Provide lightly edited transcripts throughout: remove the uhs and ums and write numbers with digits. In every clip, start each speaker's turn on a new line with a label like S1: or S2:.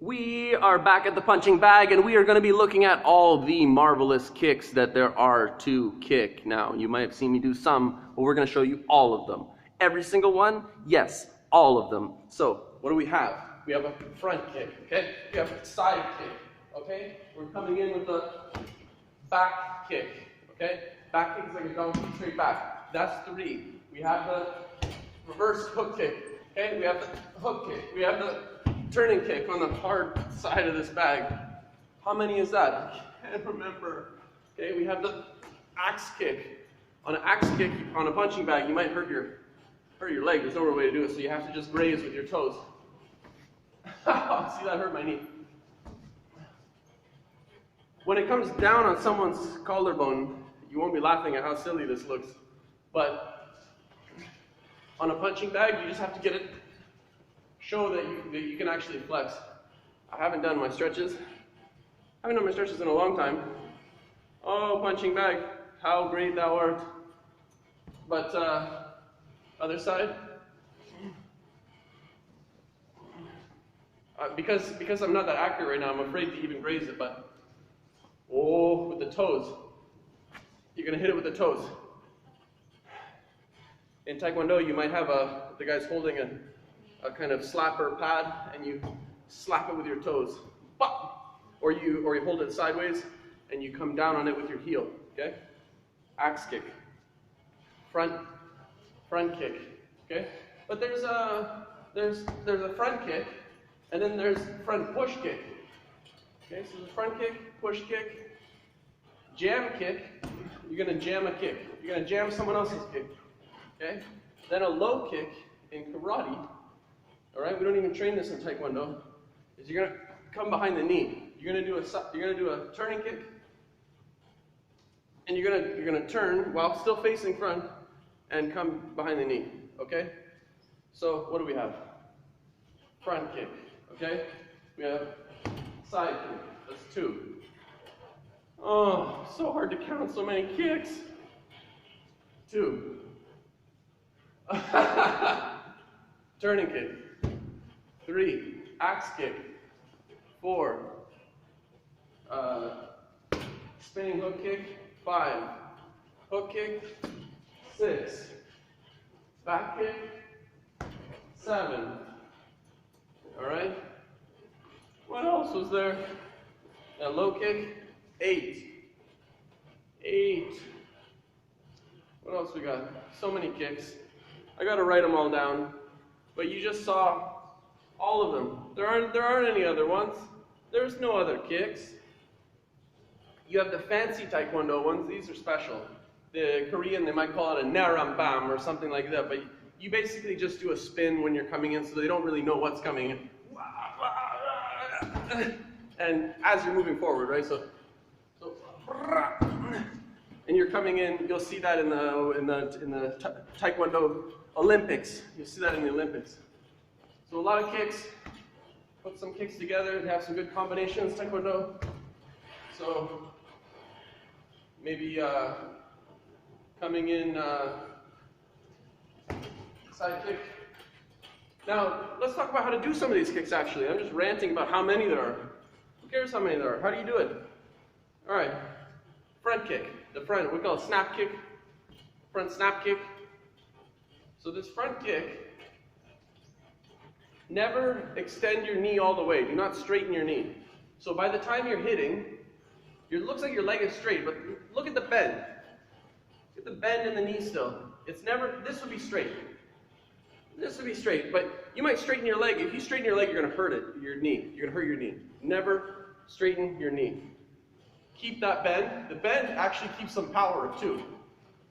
S1: We are back at the punching bag, and we are going to be looking at all the marvelous kicks that there are to kick. Now, you might have seen me do some, but we're going to show you all of them. Every single one? Yes, all of them. So, what do we have? We have a front kick, okay? We have a side kick, okay? We're coming in with a back kick, okay? Back kick is like a donkey straight back. That's 3. We have the reverse hook kick, okay? We have the hook kick. We have the turning kick on the hard side of this bag. How many is that? I can't remember. Okay, we have the axe kick. On an axe kick, on a punching bag, you might hurt your leg. There's no other way to do it, so you have to just graze with your toes. See, that hurt my knee. When it comes down on someone's collarbone, you won't be laughing at how silly this looks, but on a punching bag, you just have to get it, show that you can actually flex. I haven't done my stretches. I haven't done my stretches in a long time. Oh, punching bag, how great thou art. But other side. Because I'm not that accurate right now, I'm afraid to even graze it, but oh, with the toes. You're gonna hit it with the toes. In Taekwondo, you might have the guy's holding a kind of slapper pad, and you slap it with your toes. Or you hold it sideways, and you come down on it with your heel, okay? Axe kick. Front kick, okay? But there's a front kick, and then there's front push kick. Okay, so the front kick, push kick, jam kick. You're gonna jam a kick. You're gonna jam someone else's kick, okay? Then a low kick in karate. All right, we don't even train this in Taekwondo. Is you're gonna come behind the knee. You're gonna do a turning kick, and you're gonna turn while still facing front, and come behind the knee. Okay. So what do we have? Front kick. Okay. We have side kick. That's 2. Oh, so hard to count so many kicks. 2. Turning kick. 3. Axe kick. 4. Spinning hook kick. 5. Hook kick. 6. Back kick. 7. Alright. What else was there? A low kick. 8. 8. What else we got? So many kicks. I gotta write them all down. But you just saw all of them. There aren't any other ones. There's no other kicks. You have the fancy Taekwondo ones. These are special. The Korean, they might call it a narambam or something like that. But you basically just do a spin when you're coming in, so they don't really know what's coming in. And as you're moving forward, right? So and you're coming in. You'll see that in the Taekwondo Olympics. You'll see that in the Olympics. So a lot of kicks. Put some kicks together and have some good combinations, Taekwondo. So maybe coming in side kick. Now let's talk about how to do some of these kicks. Actually, I'm just ranting about how many there are. Who cares how many there are? How do you do it? All right, front kick. The front, we call it snap kick. Front snap kick. So this front kick. Never extend your knee all the way. Do not straighten your knee. So by the time you're hitting, it looks like your leg is straight, but look at the bend. Get the bend in the knee still. It's never, this would be straight. This would be straight, but you might straighten your leg. If you straighten your leg, you're going to hurt it, your knee. You're going to hurt your knee. Never straighten your knee. Keep that bend. The bend actually keeps some power too.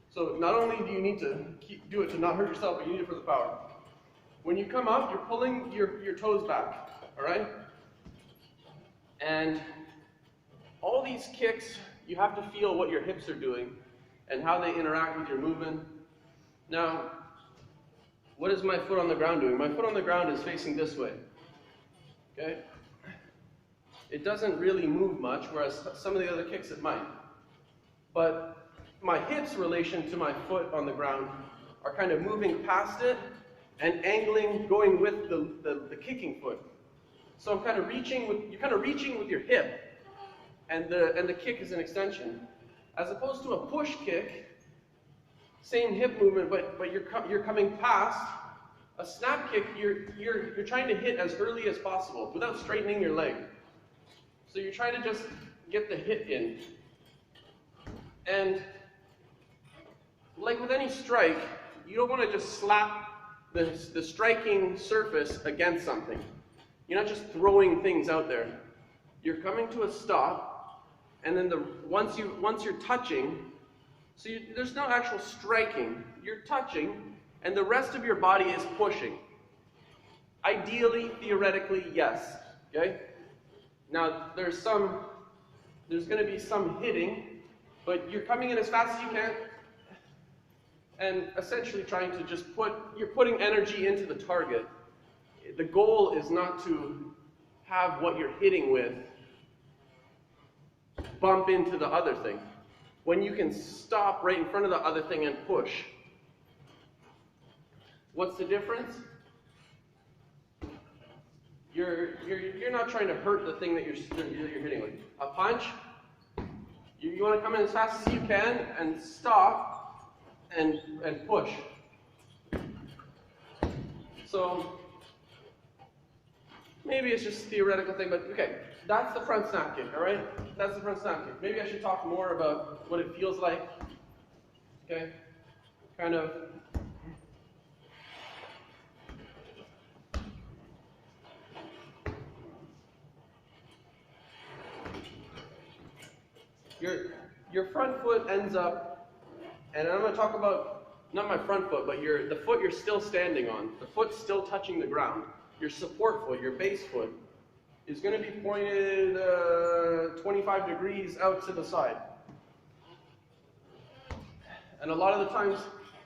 S1: So not only do you need to do it to not hurt yourself, but you need it for the power. When you come up, you're pulling your toes back, all right? And all these kicks, you have to feel what your hips are doing and how they interact with your movement. Now, what is my foot on the ground doing? My foot on the ground is facing this way, okay? It doesn't really move much, whereas some of the other kicks it might. But my hips relation to my foot on the ground are kind of moving past it and angling, going with the kicking foot. So I'm kind of reaching with your hip, and the kick is an extension. As opposed to a push kick, same hip movement, but you're coming past. A snap kick, you're trying to hit as early as possible without straightening your leg. So you're trying to just get the hit in. And like with any strike, you don't want to just slap the striking surface against something. You're not just throwing things out there. You're coming to a stop, and then once you're touching, so there's no actual striking. You're touching, and the rest of your body is pushing. Ideally, theoretically, yes. Okay. Now there's going to be some hitting, but you're coming in as fast as you can, and essentially trying to just you're putting energy into the target. The goal is not to have what you're hitting with bump into the other thing. When you can stop right in front of the other thing and push. What's the difference? You're not trying to hurt the thing that you're hitting with. A punch, you want to come in as fast as you can and stop and push. So maybe it's just a theoretical thing, but okay, that's the front snap kick, all right? That's the front snap kick. Maybe I should talk more about what it feels like. Okay, kind of. Your front foot ends up, and I'm going to talk about not my front foot, but the foot you're still standing on. The foot's still touching the ground. Your support foot, your base foot, is going to be pointed 25 degrees out to the side. And a lot of the times,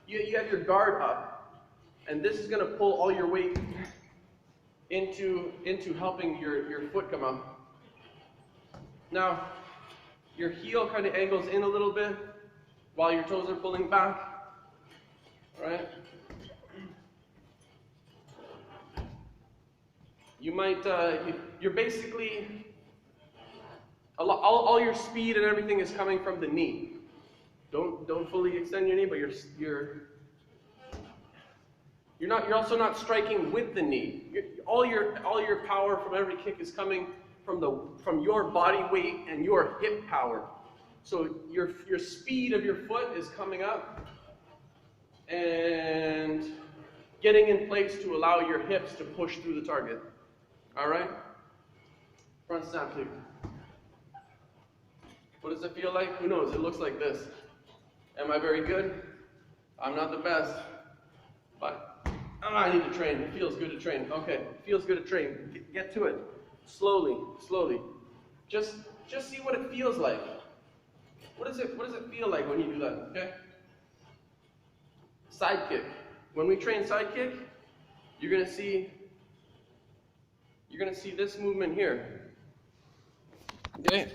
S1: you have your guard up, and this is going to pull all your weight into helping your foot come up. Now, your heel kind of angles in a little bit while your toes are pulling back. All right? You might, you're basically, all your speed and everything is coming from the knee. Don't fully extend your knee, but you're also not striking with the knee. All your power from every kick is coming from your body weight and your hip power. So your speed of your foot is coming up and getting in place to allow your hips to push through the target. All right? Front snap kick. What does it feel like? Who knows? It looks like this. Am I very good? I'm not the best. But I need to train. It feels good to train. Okay, it feels good to train. Get to it. Slowly, slowly. Just see what it feels like. What does it feel like when you do that? Okay? Side kick. When we train side kick, you're gonna see this movement here. Okay?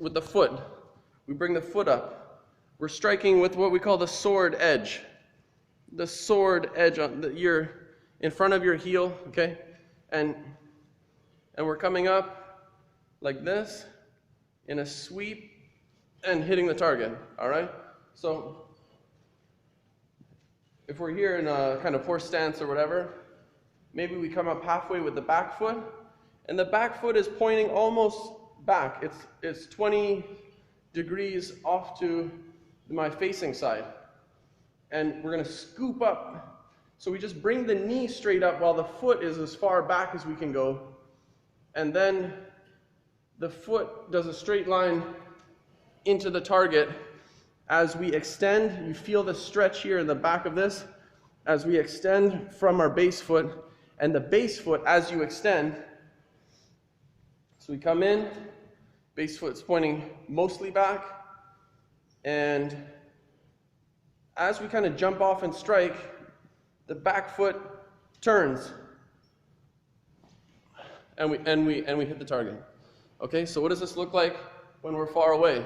S1: With the foot. We bring the foot up. We're striking with what we call the sword edge. The sword edge you're in front of your heel, okay? And we're coming up like this in a sweep and hitting the target, all right? So if we're here in a kind of horse stance or whatever, maybe we come up halfway with the back foot, and the back foot is pointing almost back. It's 20 degrees off to my facing side. And we're going to scoop up. So we just bring the knee straight up while the foot is as far back as we can go. And then the foot does a straight line into the target. As we extend, you feel the stretch here in the back of this. As we extend from our base foot, and the base foot, as you extend, so we come in, base foot's pointing mostly back, and as we kind of jump off and strike, the back foot turns, and we hit the target. Okay, so what does this look like when we're far away?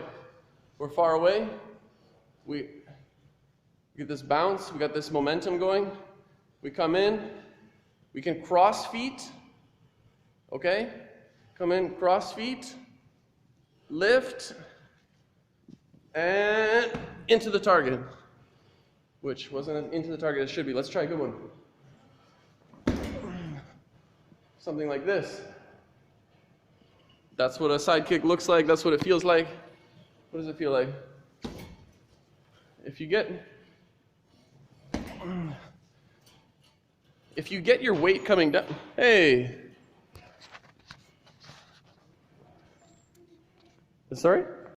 S1: We're far away. We get this bounce. We got this momentum going. We come in. We can cross feet, Okay? Come in, cross feet, lift, and into the target. Which wasn't into the target, it should be. Let's try a good one. Something like this. That's what a side kick looks like. That's what it feels like. What does it feel like? If you get your weight coming down, hey. Sorry?